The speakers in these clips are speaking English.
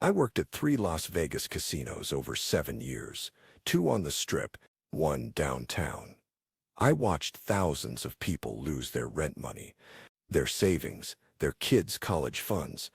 I worked at 3 Las Vegas casinos over 7 years, 2 on the Strip, one downtown. I watched thousands of people lose their rent money, their savings, their kids' college funds,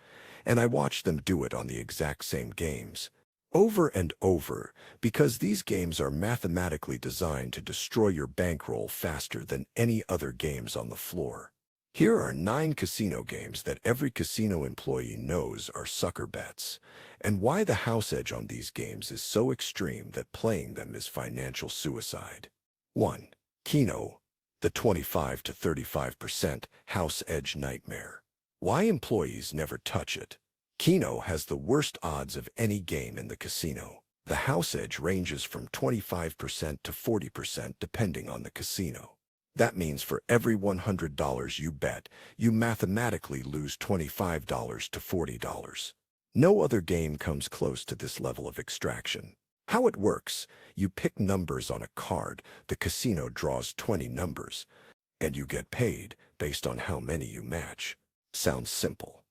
and I watched them do it on the exact same games, over and over, because these games are mathematically designed to destroy your bankroll faster than any other games on the floor. Here are 9 casino games that every casino employee knows are sucker bets, and why the house edge on these games is so extreme that playing them is financial suicide. 1. Keno, the 25 to 35% house edge nightmare. Why employees never touch it. Keno has the worst odds of any game in the casino. The house edge ranges from 25% to 40% depending on the casino. That means for every $100 you bet, you mathematically lose $25 to $40. No other game comes close to this level of extraction. How it works, you pick numbers on a card, the casino draws 20 numbers, and you get paid based on how many you match. Sounds simple.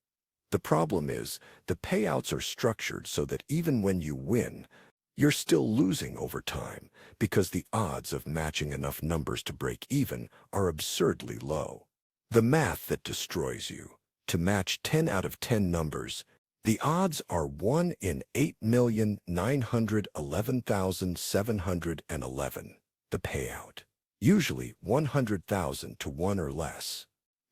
The problem is, the payouts are structured so that even when you win, you're still losing over time because the odds of matching enough numbers to break even are absurdly low. The math that destroys you. To match 10 out of 10 numbers, the odds are 1 in 8,911,711. The payout. Usually 100,000 to 1 or less.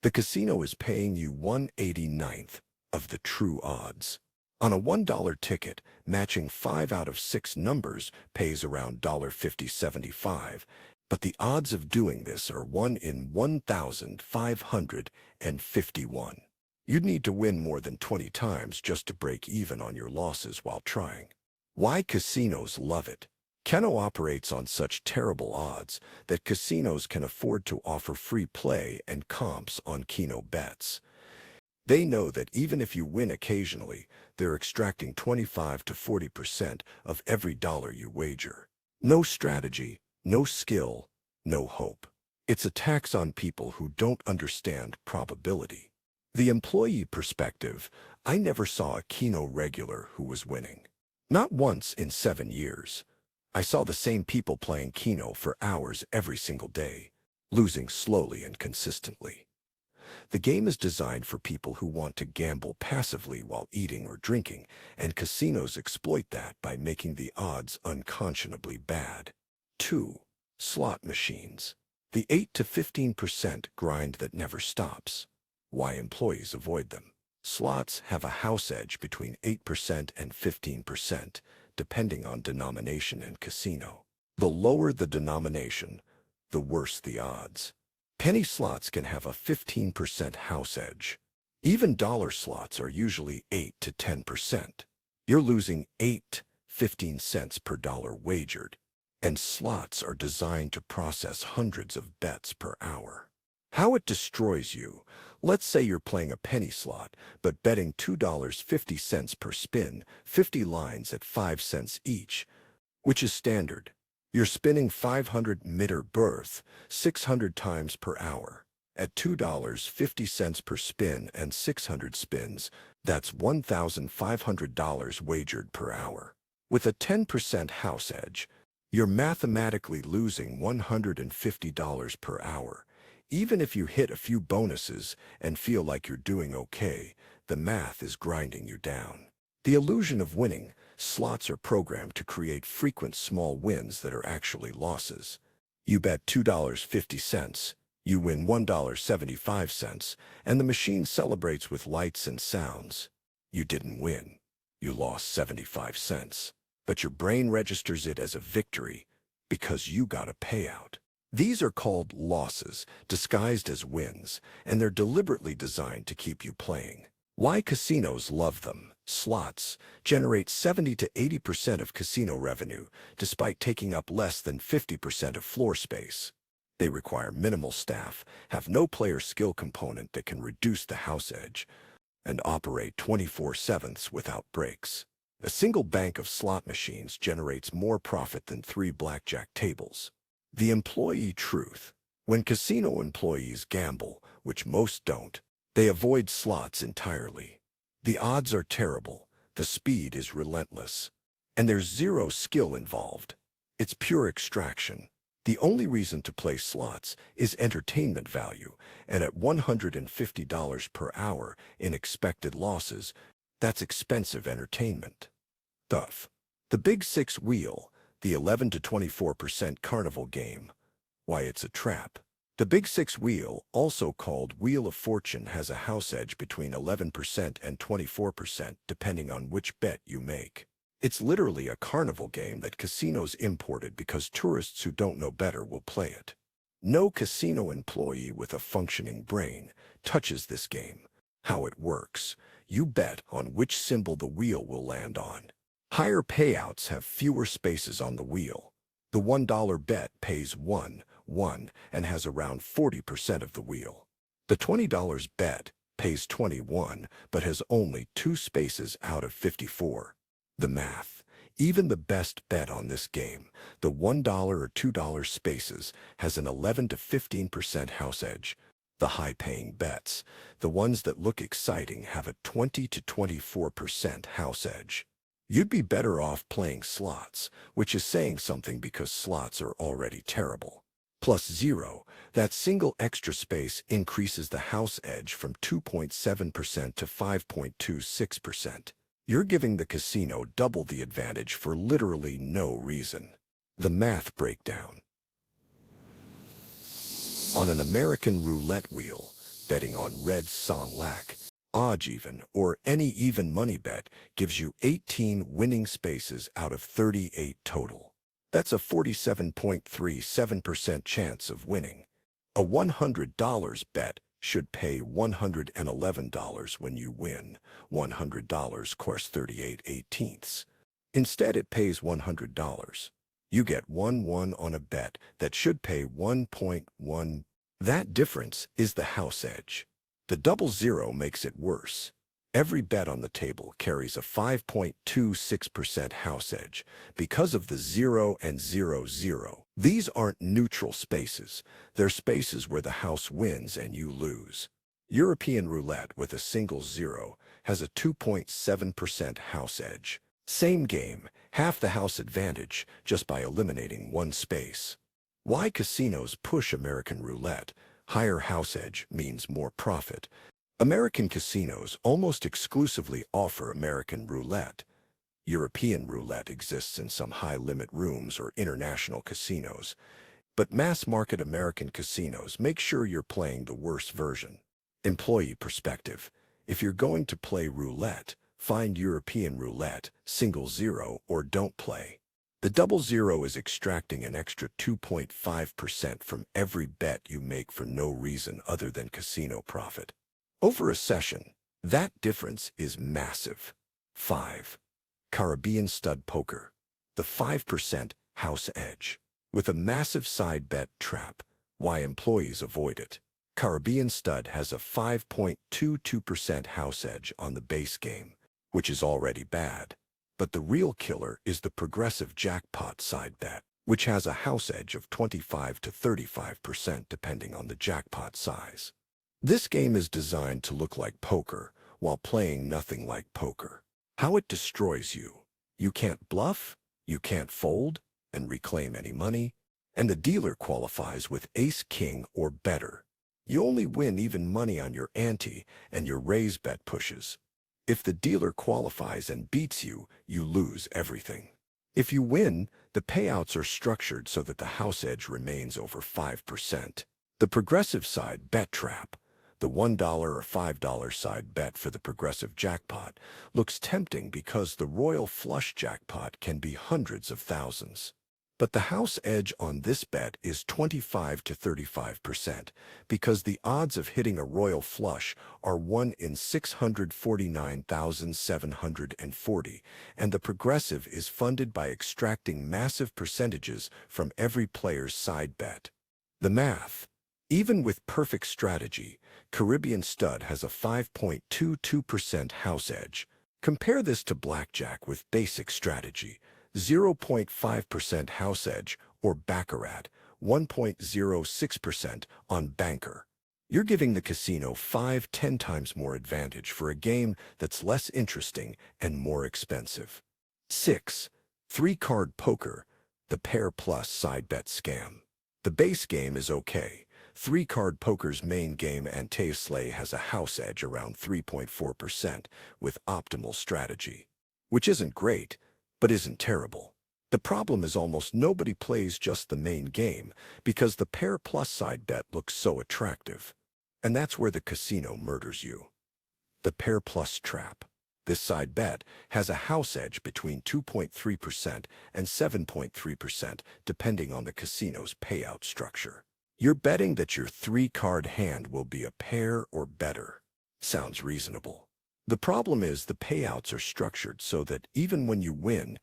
The casino is paying you 1/89th of the true odds. On a $1 ticket, matching 5 out of 6 numbers pays around $50.75, but the odds of doing this are 1 in 1,551. You'd need to win more than 20 times just to break even on your losses while trying. Why casinos love it. Keno operates on such terrible odds that casinos can afford to offer free play and comps on Keno bets. They know that even if you win occasionally, they're extracting 25 to 40% of every dollar you wager. No strategy, no skill, no hope. It's a tax on people who don't understand probability. The employee perspective, I never saw a Keno regular who was winning. Not once in 7 years. I saw the same people playing Keno for hours every single day, losing slowly and consistently. The game is designed for people who want to gamble passively while eating or drinking, and casinos exploit that by making the odds unconscionably bad. 2. Slot machines. The 8 to 15% grind that never stops. Why employees avoid them. Slots have a house edge between 8% and 15%, depending on denomination and casino. The lower the denomination, the worse the odds. Penny slots can have a 15% house edge. Even dollar slots are usually 8 to 10%. You're losing 15 cents per dollar wagered, and slots are designed to process hundreds of bets per hour. How it destroys you. Let's say you're playing a penny slot, but betting $2.50 per spin, 50 lines at 5 cents each, which is standard. You're spinning 500 meter berth 600 times per hour. At $2.50 per spin and 600 spins, that's $1,500 wagered per hour. With a 10% house edge, you're mathematically losing $150 per hour. Even if you hit a few bonuses and feel like you're doing okay, the math is grinding you down. The illusion of winning. Slots are programmed to create frequent small wins that are actually losses. You bet $2.50, you win $1.75, and the machine celebrates with lights and sounds. You didn't win. You lost 75 cents. But your brain registers it as a victory because you got a payout. These are called losses, disguised as wins, and they're deliberately designed to keep you playing. Why casinos love them. Slots generate 70 to 80% of casino revenue, despite taking up less than 50% of floor space. They require minimal staff, have no player skill component that can reduce the house edge, and operate 24/7 without breaks. A single bank of slot machines generates more profit than 3 blackjack tables. The employee truth. When casino employees gamble, which most don't, they avoid slots entirely. The odds are terrible, The speed is relentless. And there's zero skill involved. It's pure extraction. The only reason to play slots is entertainment value, and at $150 per hour in expected losses, that's expensive entertainment. Tough. The Big Six Wheel, the 11 to 24% carnival game. Why it's a trap. The Big Six Wheel, also called Wheel of Fortune, has a house edge between 11% and 24% depending on which bet you make. It's literally a carnival game that casinos imported because tourists who don't know better will play it. No casino employee with a functioning brain touches this game. How it works: you bet on which symbol the wheel will land on. Higher payouts have fewer spaces on the wheel. The $1 bet pays 1 and has around 40% of the wheel. The $20 bet pays 21 but has only 2 spaces out of 54. The math. Even the best bet on this game, the $1 or $2 spaces, has an 11 to 15% house edge. The high-paying bets, the ones that look exciting, have a 20 to 24% house edge. You'd be better off playing slots, which is saying something because slots are already terrible. Plus 0, that single extra space increases the house edge from 2.7% to 5.26%. You're giving the casino double the advantage for literally no reason. The math breakdown. On an American roulette wheel, betting on red song lac, odd even, or any even money bet gives you 18 winning spaces out of 38 total. That's a 47.37% chance of winning. A $100 bet should pay $111 when you win. $100 costs 38/18. Instead, it pays $100. You get 1 on a bet that should pay 1.1. That difference is the house edge. The double zero makes it worse. Every bet on the table carries a 5.26% house edge because of the 0 and 0. These aren't neutral spaces. They're spaces where the house wins and you lose. European roulette with a single 0 has a 2.7% house edge. Same game, half the house advantage just by eliminating 1 space. Why casinos push American roulette? Higher house edge means more profit. American casinos almost exclusively offer American roulette. European roulette exists in some high-limit rooms or international casinos, but mass-market American casinos make sure you're playing the worst version. Employee perspective. If you're going to play roulette, find European roulette, single 0, or don't play. The double 0 is extracting an extra 2.5% from every bet you make for no reason other than casino profit. Over a session, that difference is massive. 5. Caribbean Stud Poker. The 5% house edge. With a massive side bet trap. Why employees avoid it. Caribbean Stud has a 5.22% house edge on the base game, which is already bad. But the real killer is the progressive jackpot side bet, which has a house edge of 25 to 35% depending on the jackpot size. This game is designed to look like poker, while playing nothing like poker. How it destroys you. You can't bluff, you can't fold, and reclaim any money, and the dealer qualifies with ace-king or better. You only win even money on your ante and your raise bet pushes. If the dealer qualifies and beats you, you lose everything. If you win, the payouts are structured so that the house edge remains over 5%. The progressive side bet trap. The $1 or $5 side bet for the progressive jackpot looks tempting because the royal flush jackpot can be hundreds of thousands. But the house edge on this bet is 25 to 35% because the odds of hitting a royal flush are 1 in 649,740, and the progressive is funded by extracting massive percentages from every player's side bet. The math. Even with perfect strategy, Caribbean Stud has a 5.22% house edge. Compare this to blackjack with basic strategy, 0.5% house edge, or baccarat, 1.06% on banker. You're giving the casino 5–10 times more advantage for a game that's less interesting and more expensive. 6. Three-card poker, the pair plus side bet scam. The base game is okay. Three-card poker's main game Ante Slay has a house edge around 3.4% with optimal strategy, which isn't great, but isn't terrible. The problem is almost nobody plays just the main game because the pair plus side bet looks so attractive. And that's where the casino murders you. The pair plus trap. This side bet has a house edge between 2.3% and 7.3% depending on the casino's payout structure. You're betting that your three-card hand will be a pair or better. Sounds reasonable. The problem is the payouts are structured so that even when you win,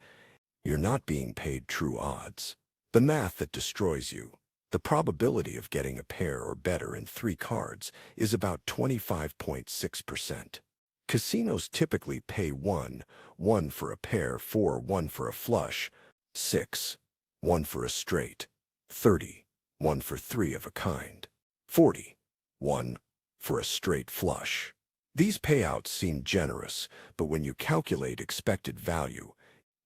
you're not being paid true odds. The math that destroys you. The probability of getting a pair or better in three cards is about 25.6%. Casinos typically pay 1 for a pair, 4 1 for a flush, 6 1 for a straight, 30 1 for three of a kind, 40 1 for a straight flush. These payouts seem generous, but when you calculate expected value,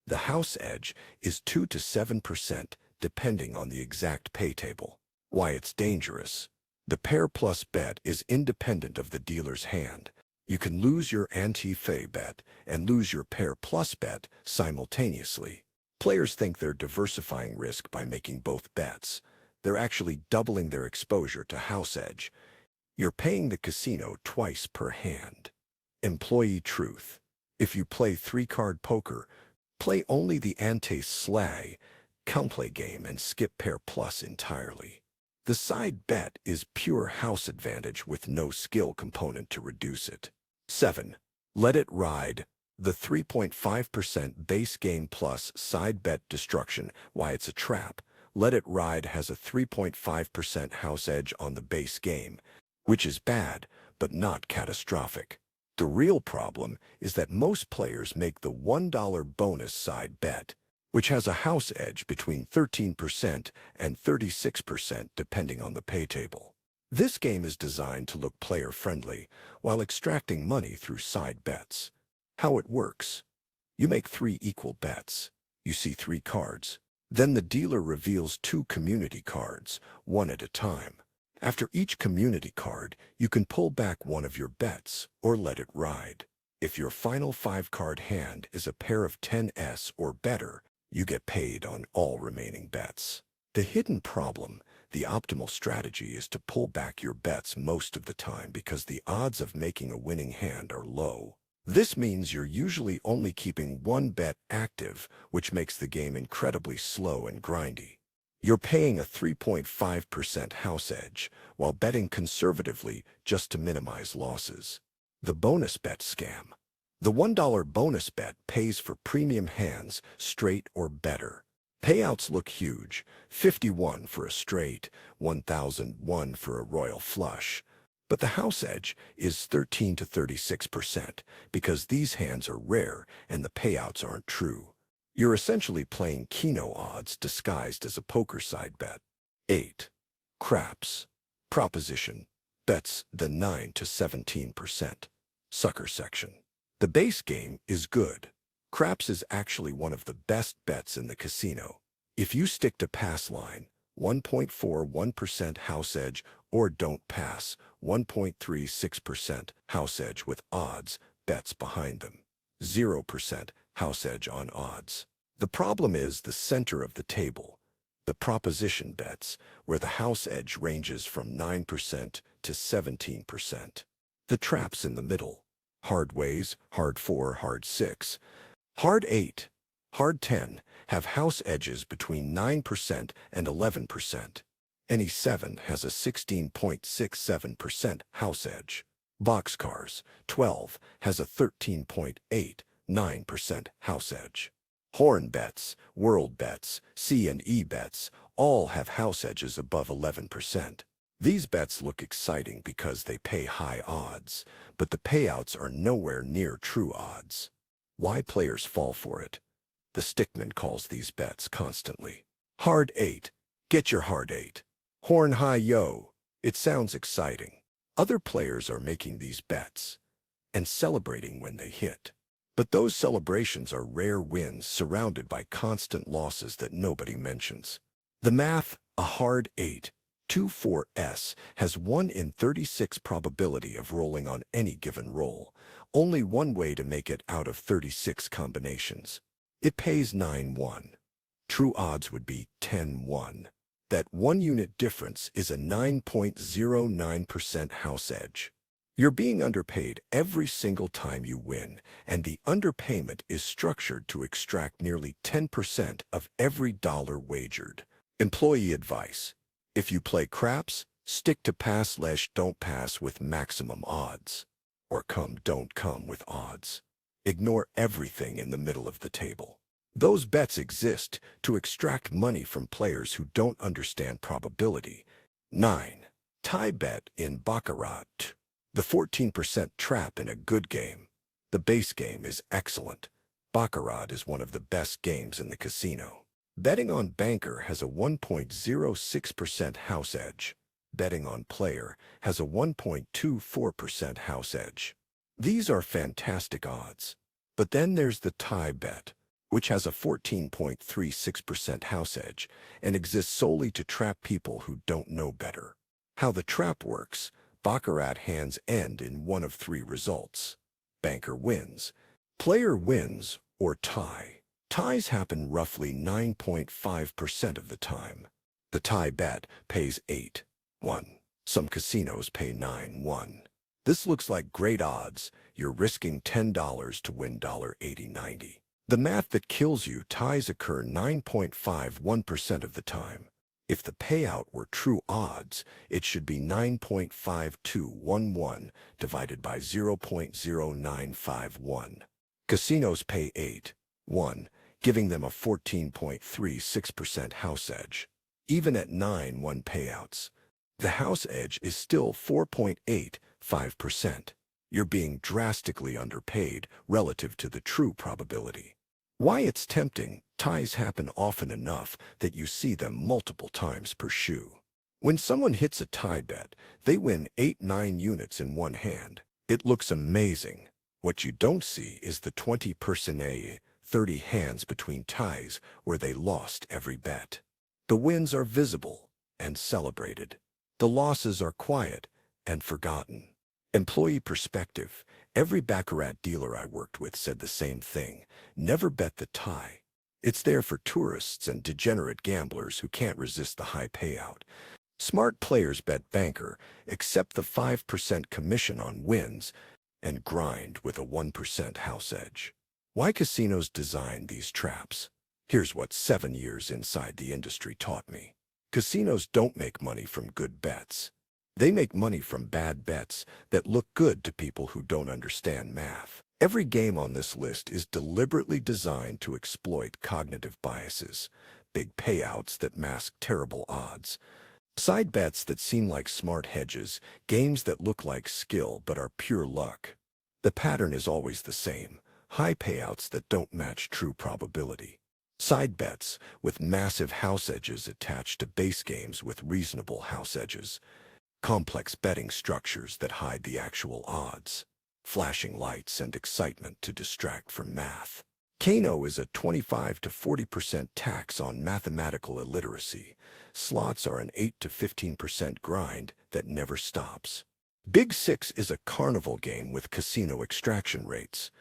the house edge is 2 to 7% depending on the exact pay table. Why it's dangerous. The pair plus bet is independent of the dealer's hand. You can lose your ante-fay bet and lose your pair plus bet simultaneously. Players think they're diversifying risk by making both bets. They're actually doubling their exposure to house edge. You're paying the casino twice per hand. Employee truth. If you play three-card poker, play only the ante slay, counterplay game and skip pair plus entirely. The side bet is pure house advantage with no skill component to reduce it. 7. Let it ride. The 3.5% base game plus side bet destruction. Why it's a trap. Let It Ride has a 3.5% house edge on the base game, which is bad, but not catastrophic. The real problem is that most players make the $1 bonus side bet, which has a house edge between 13% and 36% depending on the pay table. This game is designed to look player-friendly while extracting money through side bets. How it works. You make 3 equal bets. You see 3 cards. Then the dealer reveals 2 community cards, one at a time. After each community card, you can pull back one of your bets or let it ride. If your final 5-card hand is a pair of 10s or better, you get paid on all remaining bets. The hidden problem. The optimal strategy is to pull back your bets most of the time because the odds of making a winning hand are low. This means you're usually only keeping one bet active, which makes the game incredibly slow and grindy. You're paying a 3.5% house edge while betting conservatively just to minimize losses. The bonus bet scam. The $1 bonus bet pays for premium hands, straight or better. Payouts look huge, 51 for a straight, 1,001 for a royal flush. But the house edge is 13 to 36% because these hands are rare and the payouts aren't true. You're essentially playing Keno odds disguised as a poker side bet. 8. Craps. Proposition. Bets the 9 to 17%. Sucker section. The base game is good. Craps is actually one of the best bets in the casino. If you stick to pass line, 1.41% house edge, or don't pass, 1.36% house edge with odds, bets behind them. 0% house edge on odds. The problem is the center of the table, the proposition bets, where the house edge ranges from 9% to 17%. The traps in the middle. Hard ways, hard 4, hard 6. Hard 8, hard 10 have house edges between 9% and 11%. Any 7 has a 16.67% house edge. Boxcars, 12, has a 13.89% house edge. Horn bets, world bets, C and E bets all have house edges above 11%. These bets look exciting because they pay high odds, but the payouts are nowhere near true odds. Why players fall for it? The stickman calls these bets constantly. Hard 8. Get your hard 8. Horn high yo. It sounds exciting. Other players are making these bets and celebrating when they hit. But those celebrations are rare wins surrounded by constant losses that nobody mentions. The math, a hard 8-2-4s, has 1 in 36 probability of rolling on any given roll. Only one way to make it out of 36 combinations. It pays 9-1. True odds would be 10-1. That 1 unit difference is a 9.09% house edge. You're being underpaid every single time you win, and the underpayment is structured to extract nearly 10% of every dollar wagered. Employee advice: if you play craps, stick to pass/don't pass with maximum odds. Or don't come with odds. Ignore everything in the middle of the table. Those bets exist to extract money from players who don't understand probability. 9. Tie bet in Baccarat. The 14% trap in a good game. The base game is excellent. Baccarat is one of the best games in the casino. Betting on banker has a 1.06% house edge. Betting on player has a 1.24% house edge. These are fantastic odds. But then there's the tie bet, which has a 14.36% house edge and exists solely to trap people who don't know better. How the trap works: Baccarat hands end in one of 3 results. Banker wins, player wins, or tie. Ties happen roughly 9.5% of the time. The tie bet pays 8-1. Some casinos pay 9-1. This looks like great odds. You're risking $10 to win $80-90. The math that kills you: ties occur 9.51% of the time. If the payout were true odds, it should be 9.5211 divided by 0.0951. Casinos pay 8-1, giving them a 14.36% house edge. Even at 9-1 payouts, the house edge is still 4.85%. You're being drastically underpaid relative to the true probability. Why it's tempting: ties happen often enough that you see them multiple times per shoe. When someone hits a tie bet, they win 8-9 units in one hand. It looks amazing. What you don't see is the 20% 30 hands between ties where they lost every bet. The wins are visible and celebrated. The losses are quiet and forgotten. Employee perspective: every Baccarat dealer I worked with said the same thing: never bet the tie. It's there for tourists and degenerate gamblers who can't resist the high payout. Smart players bet banker, accept the 5% commission on wins, and grind with a 1% house edge. Why casinos design these traps? Here's what 7 years inside the industry taught me. Casinos don't make money from good bets. They make money from bad bets that look good to people who don't understand math. Every game on this list is deliberately designed to exploit cognitive biases: big payouts that mask terrible odds, side bets that seem like smart hedges, games that look like skill but are pure luck. The pattern is always the same: high payouts that don't match true probability. Side bets with massive house edges attached to base games with reasonable house edges. Complex betting structures that hide the actual odds. Flashing lights and excitement to distract from math. Keno is a 25 to 40% tax on mathematical illiteracy. Slots are an 8 to 15% grind that never stops. Big Six is a carnival game with casino extraction rates.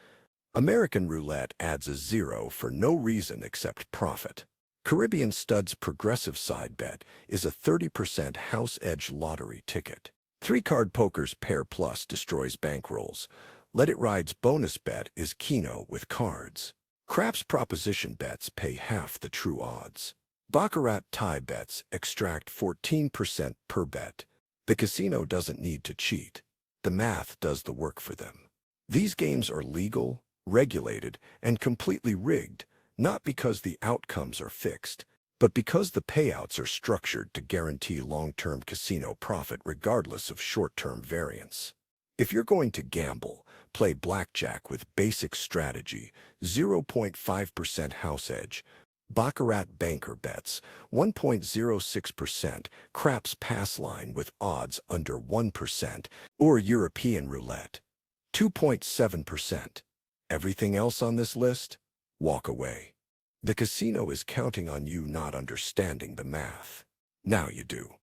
American roulette adds a 0 for no reason except profit. Caribbean Stud's progressive side bet is a 30% house edge lottery ticket. 3-card poker's pair plus destroys bankrolls. Let It Ride's bonus bet is Keno with cards. Craps proposition bets pay half the true odds. Baccarat tie bets extract 14% per bet. The casino doesn't need to cheat. The math does the work for them. These games are legal, regulated, and completely rigged, not because the outcomes are fixed, but because the payouts are structured to guarantee long-term casino profit regardless of short-term variance. If you're going to gamble, play blackjack with basic strategy, 0.5% house edge, Baccarat banker bets 1.06%, craps pass line with odds under 1%, or European roulette 2.7%. Everything else on this list? Walk away. The casino is counting on you not understanding the math. Now you do.